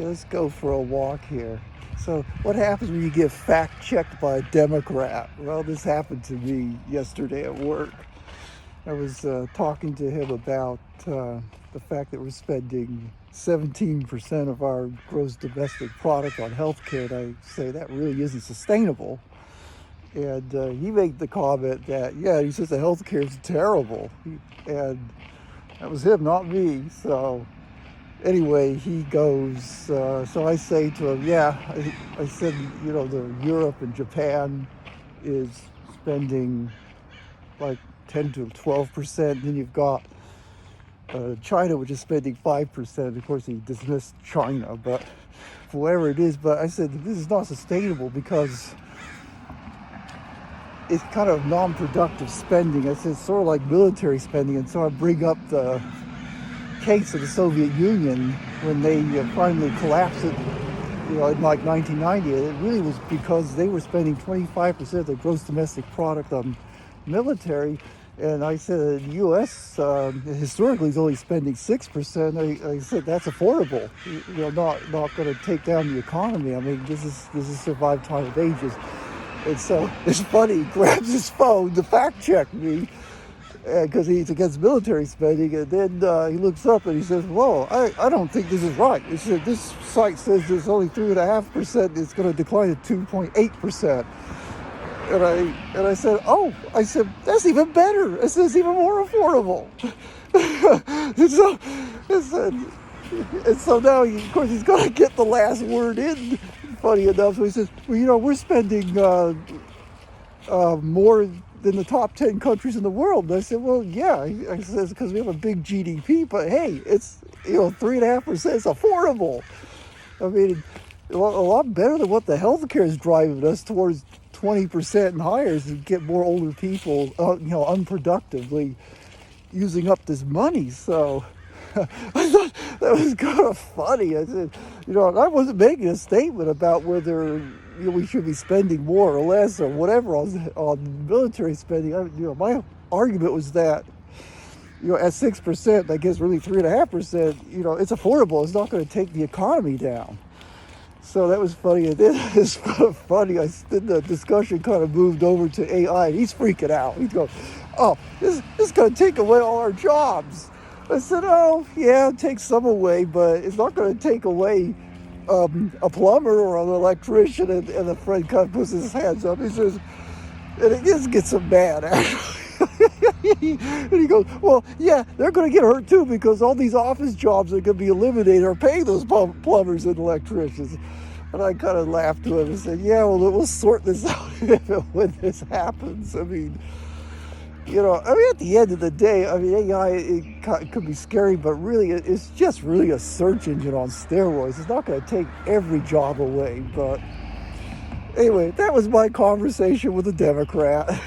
Okay, let's go for a walk here. So, what happens when you get fact checked by a Democrat? Well, this happened to me yesterday at work. I was talking to him about the fact that we're spending 17% of our gross domestic product on healthcare, and I say that really isn't sustainable. And he made the comment that, yeah, he says the healthcare is terrible. And that was him, not me. So anyway, he goes, so I say to him, yeah, I said, Europe and Japan is spending like 10 to 12%. Then you've got China, which is spending 5%. Of course, he dismissed China, but for whatever it is. But I said, this is not sustainable because it's kind of non-productive spending. I said, it's sort of like military spending. And so I bring up the case of the Soviet Union when they finally collapsed it, in like 1990. It really was because they were spending 25% of their gross domestic product on military. And I said the U.S. Historically is only spending 6%. I said that's affordable. Not going to take down the economy. I mean, this is survived time of ages. And so it's funny. He grabs his phone to fact check me because he's against military spending, and then he looks up and he says, "Whoa, I don't think this is right." He said this site says there's only 3.5%. It's going to decline to 2.8%. And I said, that's even better. I said, it's even more affordable. and so now, of course, he's going to get the last word in, funny enough. So he says, well, we're spending more than the top 10 countries in the world. And I said, well, yeah. I said, because we have a big GDP, but hey, it's, 3.5% is affordable. I mean, a lot better than what the healthcare is driving us towards 20% and higher, is to get more older people, unproductively using up this money. So I thought that was kind of funny. I said, I wasn't making a statement about whether we should be spending more or less or whatever on military spending. My argument was that, at 6%, I guess really 3.5%, it's affordable. It's not going to take the economy down. So that was funny. And then it's kind of funny. Then the discussion kind of moved over to AI. And he's freaking out. He's going, "Oh, this is going to take away all our jobs." I said, "Oh, yeah, take some away, but it's not going to take away a plumber or an electrician." And a friend kind of puts his hands up. He says, and it just gets him mad, actually. And he goes, well, yeah, they're going to get hurt too because all these office jobs are going to be eliminated are paying those plumbers and electricians. And I kind of laughed to him and said, yeah, well, we'll sort this out when this happens. I mean, at the end of the day, AI, it could be scary, but really, it's just really a search engine on steroids. It's not going to take every job away. But anyway, that was my conversation with a Democrat.